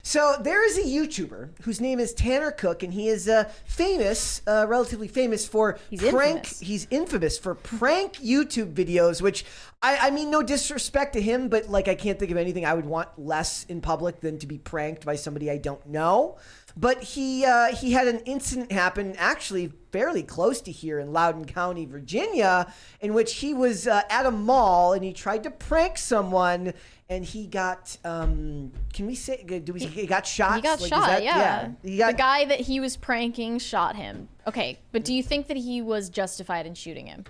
So there is a YouTuber whose name is Tanner Cook, and he is famous, relatively famous for He's infamous for prank YouTube videos, which I mean, no disrespect to him, but like I can't think of anything I would want less in public than to be pranked by somebody I don't know. But he had an incident happen actually fairly close to here in Loudoun County, Virginia, in which he was at a mall and he tried to prank someone. And he got, can we say, he got shot? He got shot, yeah. The guy that he was pranking shot him. Okay, but do you think that he was justified in shooting him?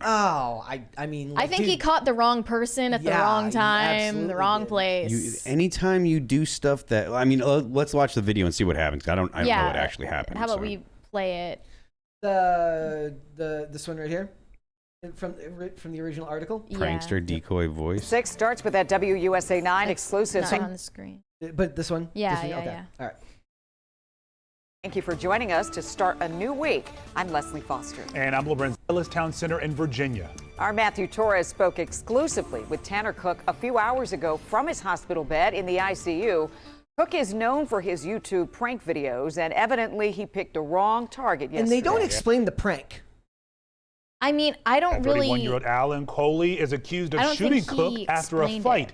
Oh, I mean... I think he caught the wrong person at the wrong time, the wrong place. Anytime you do stuff that... I mean, let's watch the video and see what happens. I don't know what actually happened. How about we play it? This one right here? From the original article? Prankster decoy voice. 6 starts with that WUSA 9 exclusive. Not on the screen. But this one? Yeah, this one? Okay. yeah. All right. Thank you for joining us to start a new week. I'm Leslie Foster. And I'm LeBron Town Center in Virginia. Our Matthew Torres spoke exclusively with Tanner Cook a few hours ago from his hospital bed in the ICU. Cook is known for his YouTube prank videos, and evidently he picked a wrong target yesterday. And they don't explain the prank. I mean, I don't really... 31-year-old Alan Coley is accused of shooting Cook after a fight.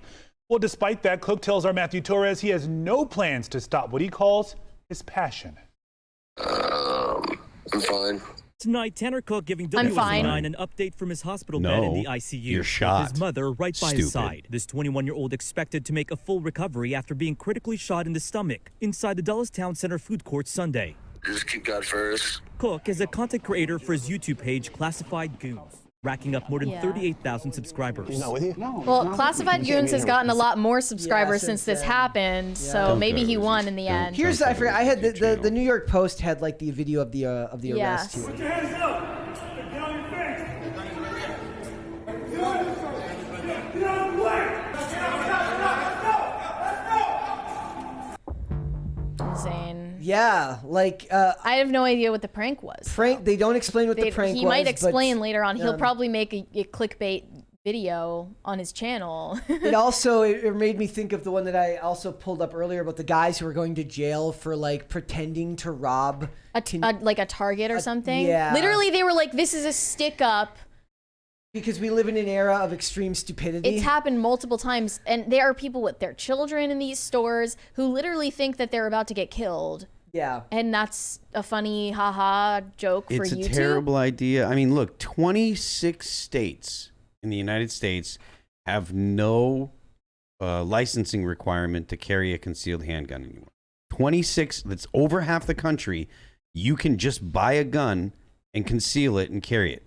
Well, despite that, Cook tells our Matthew Torres he has no plans to stop what he calls his passion. I'm fine. Tonight, Tanner Cook giving WSA9 an update from his hospital bed in the ICU. You're shot. With his mother right by his side. This 21-year-old expected to make a full recovery after being critically shot in the stomach inside the Dulles Town Center food court Sunday. Just keep God first. Cook is a content creator for his YouTube page, Classified Goons, racking up more than 38,000 subscribers. He's not with you? No. Well, Classified Goons has gotten a lot lot more subscribers since this happened, so maybe he won in the end. Here's I forgot. I had the New York Post had like the video of the arrest here. Put your hands up. Get on your face. Get on the way. Insane. Yeah, like I have no idea what the prank was. They don't explain what the prank was. He might explain later on. He'll probably make a clickbait video on his channel. it made me think of the one that I also pulled up earlier about the guys who are going to jail for like pretending to rob like a Target or something. Yeah. Literally, they were like, "This is a stick up." Because we live in an era of extreme stupidity. It's happened multiple times, and there are people with their children in these stores who literally think that they're about to get killed. Yeah. And that's a funny haha joke for YouTube. It's a terrible idea. I mean, look, 26 states in the United States have no licensing requirement to carry a concealed handgun anymore. 26, that's over half the country. You can just buy a gun and conceal it and carry it.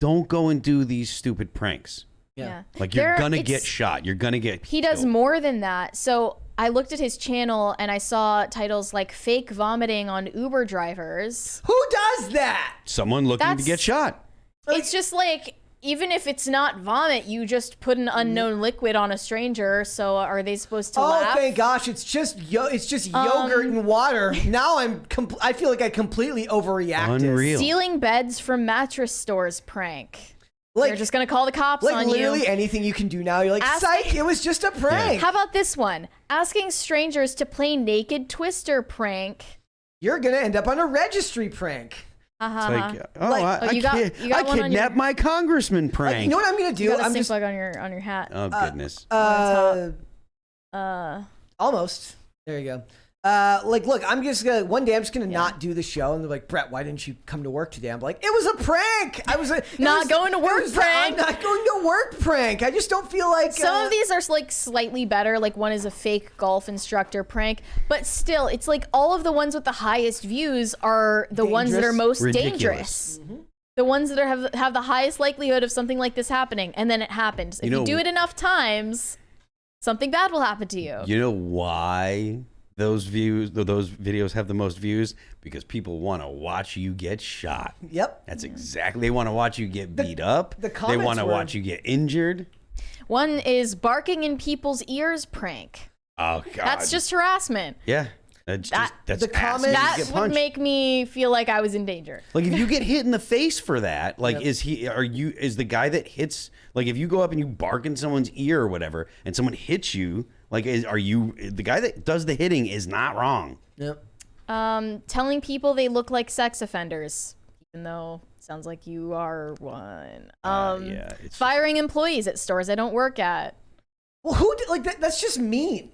Don't go and do these stupid pranks. Yeah. Like you're going to get shot. You're going to get He does more than that. So I looked at his channel and I saw titles like fake vomiting on Uber drivers. Who does that? Someone looking to get shot. It's just like, even if it's not vomit, you just put an unknown liquid on a stranger. So are they supposed to laugh? Oh, thank gosh! It's just yogurt and water. Now I feel like I completely overreacted. Unreal. Stealing beds from mattress stores prank. Like, they're just gonna call the cops on you. Like literally anything you can do now. You're like, psych! It was just a prank. How about this one? Asking strangers to play naked Twister prank. You're gonna end up on a registry prank. It's like, I kidnapped my congressman prank. You know what I'm gonna do? You got a I'm stink just bug on your hat. Oh goodness. Almost. There you go. Look, I'm just gonna one day I'm just gonna not do the show, and they're like, Brett, why didn't you come to work today? I'm like, it was a prank. I was not going to work prank. I'm not going to work prank. I just don't feel like some of these are like slightly better. Like one is a fake golf instructor prank, but still, it's like all of the ones with the highest views are the ones that are most dangerous. The ones that have the highest likelihood of something like this happening, and then it happens. If you do it enough times, something bad will happen to you. You know why those videos have the most views? Because people want to watch you get shot. Yep. That's exactly. They want to watch you get beat up. They want to watch you get injured. One is barking in people's ears prank. Oh God. That's just harassment. Yeah. That's the comment that would make me feel like I was in danger. Like if you get hit in the face for that, like is the guy that hits, like if you go up and you bark in someone's ear or whatever and someone hits you, Like, are you the guy that does the hitting is not wrong? Yep. Telling people they look like sex offenders, even though it sounds like you are one. Firing employees at stores I don't work at. Well, who like that? That's just mean.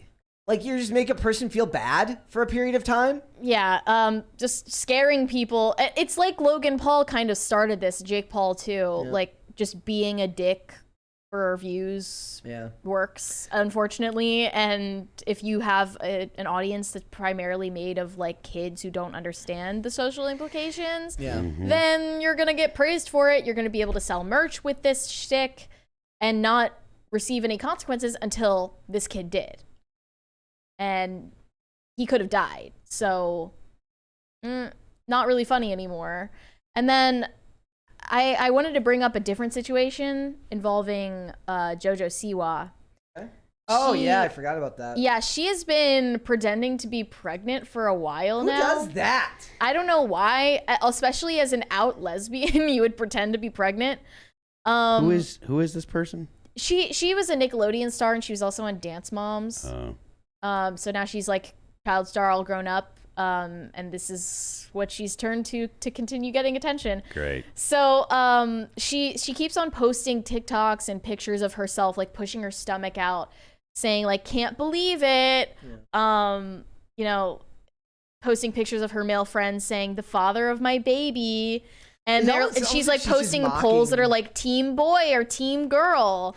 Like, you just make a person feel bad for a period of time. Yeah. Just scaring people. It's like Logan Paul kind of started this. Jake Paul too. Yeah. Like just being a dick for views works, unfortunately. And if you have an audience that's primarily made of like kids who don't understand the social implications, then you're gonna get praised for it. You're gonna be able to sell merch with this shtick and not receive any consequences until this kid did. And he could have died. So not really funny anymore. And then I wanted to bring up a different situation involving JoJo Siwa. Okay. Oh, yeah, I forgot about that. Yeah, she has been pretending to be pregnant for a while now. Who does that? I don't know why, especially as an out lesbian, you would pretend to be pregnant. Who is this person? She was a Nickelodeon star, and she was also on Dance Moms. Oh. So now she's like child star all grown up. And this is what she's turned to continue getting attention. Great. So she keeps on posting TikToks and pictures of herself like pushing her stomach out, saying like can't believe it. You know, posting pictures of her male friends saying the father of my baby, and she's like posting polls that are like team boy or team girl.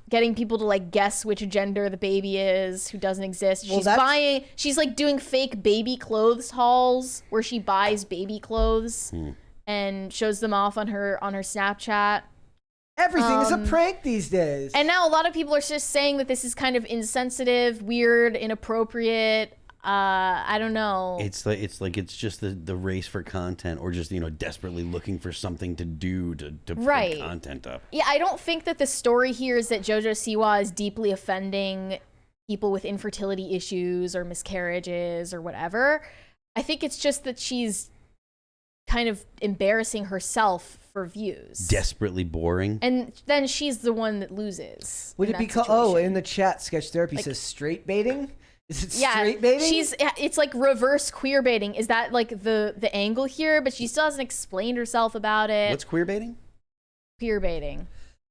Getting people to like guess which gender the baby is, who doesn't exist. She's like doing fake baby clothes hauls where she buys baby clothes and shows them off on her Snapchat. Everything is a prank these days. And now a lot of people are just saying that this is kind of insensitive, weird, inappropriate. I don't know. It's just the race for content, or just desperately looking for something to do to put content up. Yeah, I don't think that the story here is that JoJo Siwa is deeply offending people with infertility issues or miscarriages or whatever. I think it's just that she's kind of embarrassing herself for views. Desperately boring. And then she's the one that loses. Would it be called? Oh, in the chat, Sketch Therapy says straight baiting. Is it straight baiting? It's like reverse queer baiting. Is that like the angle here? But she still hasn't explained herself about it. What's queer baiting? Queer baiting.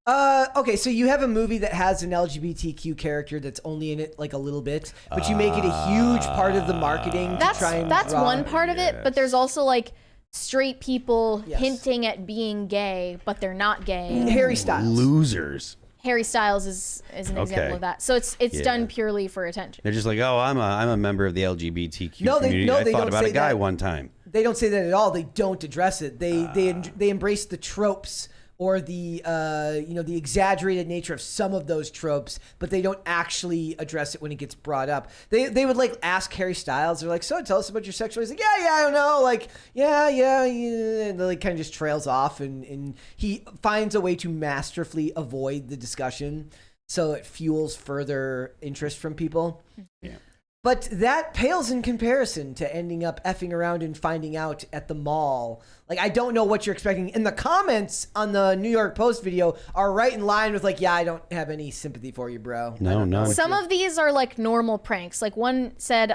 Okay, so you have a movie that has an LGBTQ character that's only in it like a little bit, but you make it a huge part of the marketing to try and That's one part of it, but there's also like straight people hinting at being gay, but they're not gay. Harry Styles. Losers. Harry Styles is an example of that. So it's done purely for attention. They're just like, oh, I'm a member of the LGBTQ community. I thought about a guy one time. They don't say that at all. They don't address it. They embrace the tropes or the the exaggerated nature of some of those tropes, but they don't actually address it when it gets brought up. They would like ask Harry Styles. They're like, so tell us about your sexuality. He's like, yeah, I don't know. Like, yeah. And they like kind of just trails off, and he finds a way to masterfully avoid the discussion, so it fuels further interest from people. Yeah. But that pales in comparison to ending up effing around and finding out at the mall. Like, I don't know what you're expecting. And the comments on the New York Post video are right in line with like, yeah, I don't have any sympathy for you, bro. No. Some of these are like normal pranks. Like one said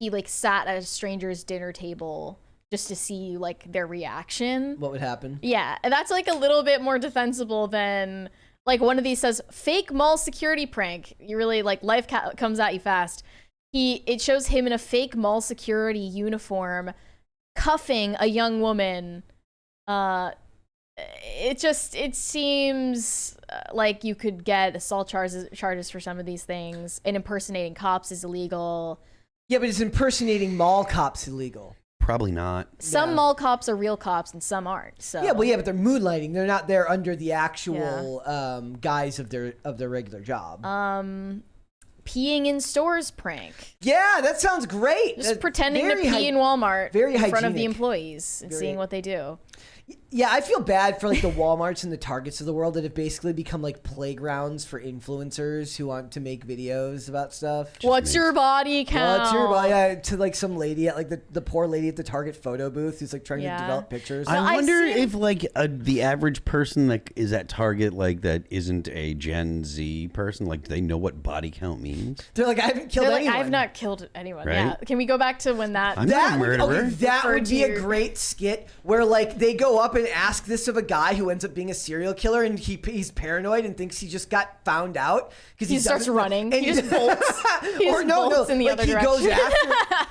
he like sat at a stranger's dinner table just to see like their reaction. What would happen? Yeah, and that's like a little bit more defensible than like one of these says fake mall security prank. You really like life comes at you fast. It shows him in a fake mall security uniform cuffing a young woman. It seems like you could get assault charges for some of these things, and impersonating cops is illegal. Yeah, but is impersonating mall cops illegal? Probably not. Some mall cops are real cops and some aren't. So yeah, but they're moonlighting. They're not there under the actual guise of their regular job. Peeing in stores prank. Yeah, that sounds great. Just pretending to pee in Walmart very in front of hygienic. the employees and seeing what they do. Yeah, I feel bad for like the Walmarts and the Targets of the world that have basically become like playgrounds for influencers who want to make videos about stuff. What's your body count? What's your body? Yeah, to like some lady at like the poor lady at the Target photo booth who's like trying to develop pictures. I wonder if like the average person that is at Target like that isn't a Gen Z person, like do they know what body count means? They're like, I haven't killed anyone. I've not killed anyone. Right? Yeah. Can we go back to when that? I'm not a murderer. That would be a great skit where like they go up and ask this of a guy who ends up being a serial killer, and he's paranoid and thinks he just got found out because he starts running. And he just bolts. He just bolts in the other direction.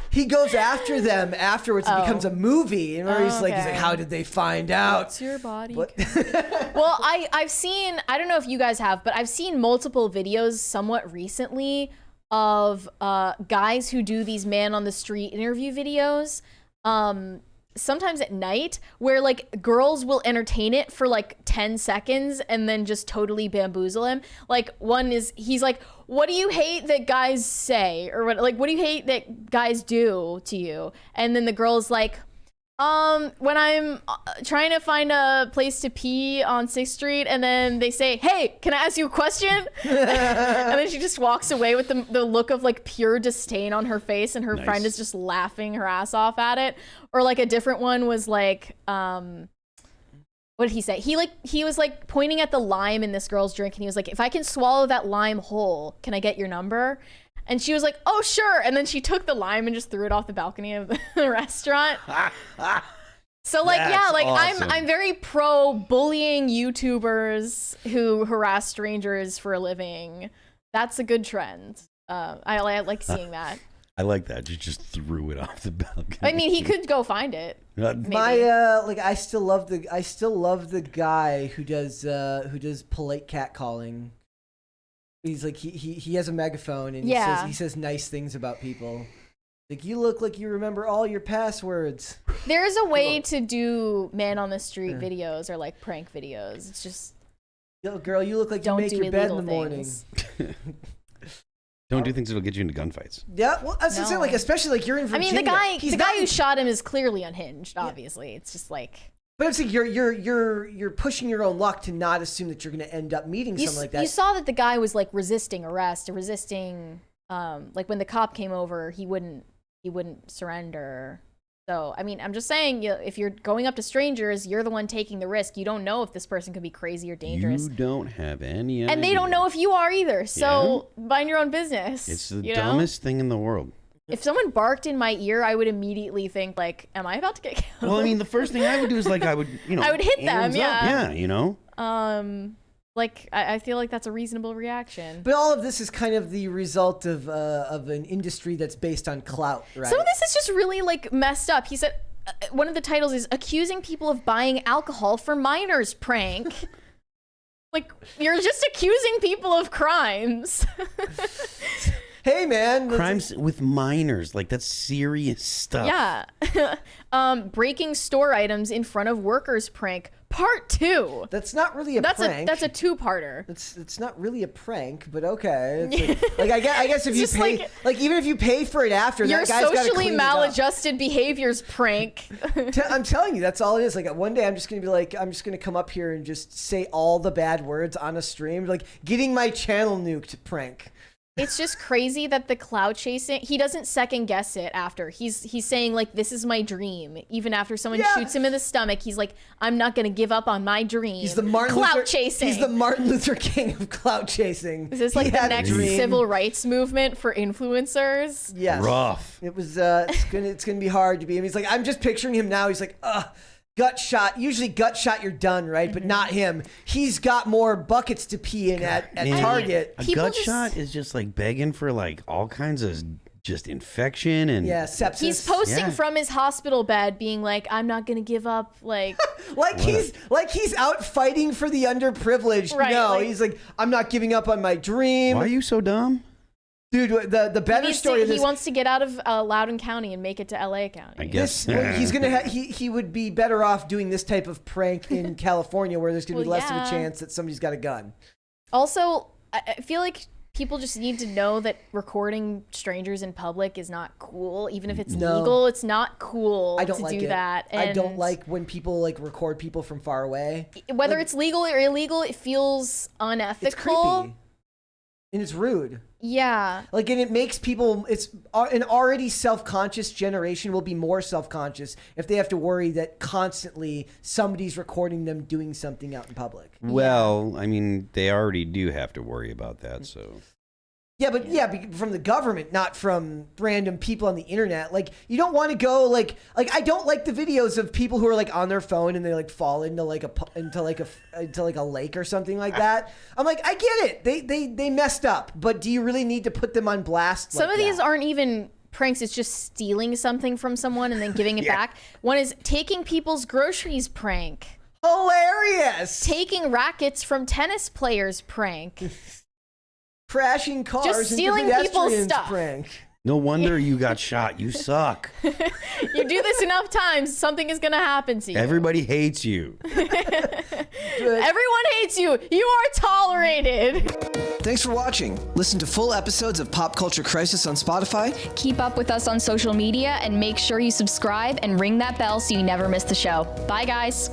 He goes after them afterwards. It becomes a movie, and he's like, how did they find out? What's your body? Well, I've seen. I don't know if you guys have, but I've seen multiple videos somewhat recently of guys who do these man on the street interview videos. Sometimes at night, where like girls will entertain it for like 10 seconds and then just totally bamboozle him. Like one is, he's like, what do you hate that guys say? Or what do you hate that guys do to you? And then the girl's like, when I'm trying to find a place to pee on 6th Street, and then they say, hey, can I ask you a question? And then she just walks away with the look of like pure disdain on her face, and her friend is just laughing her ass off at it. Or like a different one was like, what did he say? He was like pointing at the lime in this girl's drink, and he was like, if I can swallow that lime whole, can I get your number? And she was like, oh, sure. And then she took the lime and just threw it off the balcony of the restaurant. So like, That's awesome. I'm very pro bullying YouTubers who harass strangers for a living. That's a good trend. I like seeing that. I like that. You just threw it off the balcony. I mean, he could go find it. I still love the guy who does polite catcalling. He's like he has a megaphone, and he says nice things about people. Like, you look like you remember all your passwords. There's a way to do man on the street videos or like prank videos. It's just, yo, girl, you look like you make your bed in the morning. Don't do things that'll get you into gunfights. Yeah, well, I was saying, like, especially like you're in Virginia. I mean, the guy who shot him is clearly unhinged. Obviously, it's just like. But I'm saying you're pushing your own luck to not assume that you're going to end up meeting someone like that. You saw that the guy was like resisting arrest, or resisting, like when the cop came over, he wouldn't surrender. So I mean, I'm just saying, if you're going up to strangers, you're the one taking the risk. You don't know if this person could be crazy or dangerous. You don't have any idea. And they don't know if you are either. So mind your own business. It's the dumbest thing in the world. If someone barked in my ear, I would immediately think, like, am I about to get killed? Well, I mean, the first thing I would do is like I would hit them, yeah, you know. Like I feel like that's a reasonable reaction. But all of this is kind of the result of an industry that's based on clout, right? Some of this is just really like messed up. He said one of the titles is accusing people of buying alcohol for minors prank. Like, you're just accusing people of crimes. Hey, man. Crimes with minors, like that's serious stuff. Yeah. Breaking store items in front of workers prank. Part 2. That's not really a prank. That's a two-parter. It's not really a prank, but okay. It's like I guess if you pay, like even if you pay for it after, your that guy's got to socially clean maladjusted behaviors prank. I'm telling you, that's all it is. Like one day, I'm just gonna come up here and just say all the bad words on a stream, like getting my channel nuked prank. It's just crazy that the clout chasing, he doesn't second guess it after. He's saying like, this is my dream. Even after someone shoots him in the stomach, he's like, I'm not going to give up on my dream. He's the Martin chasing. He's the Martin Luther King of clout chasing. Is this like the next civil rights movement for influencers? Yes. Rough. It was, it's gonna be hard to be him. He's like, I'm just picturing him now. He's like, gut shot. Usually gut shot, you're done, right? But not him. He's got more buckets to pee in at Target. A gut shot is just like begging for like all kinds of just infection and sepsis. He's posting from his hospital bed being like, I'm not going to give up. Like, he's out fighting for the underprivileged. Right, no, he's like, I'm not giving up on my dream. Why are you so dumb? Dude, the better story of this. He wants to get out of Loudoun County and make it to LA County. I guess he's gonna he would be better off doing this type of prank in California, where there's gonna be less of a chance that somebody's got a gun. Also, I feel like people just need to know that recording strangers in public is not cool. Even if it's legal, it's not cool I don't to like do it. that. And I don't like when people like record people from far away. whether it's legal or illegal, it feels unethical. It's creepy. And it's rude. Yeah. Like, and it makes people, it's an already self-conscious generation will be more self-conscious if they have to worry that constantly somebody's recording them doing something out in public. Well, I mean, they already do have to worry about that, so. Yeah, but from the government, not from random people on the internet. Like, you don't want to go like I don't like the videos of people who are like on their phone and they like fall into like a lake or something like that. I'm like, I get it. They messed up, but do you really need to put them on blast? Some of these aren't even pranks. It's just stealing something from someone and then giving it back. One is taking people's groceries prank. Hilarious. Taking rackets from tennis players prank. Crashing cars, just stealing people's stuff. Prank. No wonder you got shot. You suck. You do this enough times, something is gonna happen to you. Everybody hates you. Everyone hates you. You are tolerated. Thanks for watching. Listen to full episodes of Pop Culture Crisis on Spotify. Keep up with us on social media and make sure you subscribe and ring that bell so you never miss the show. Bye, guys.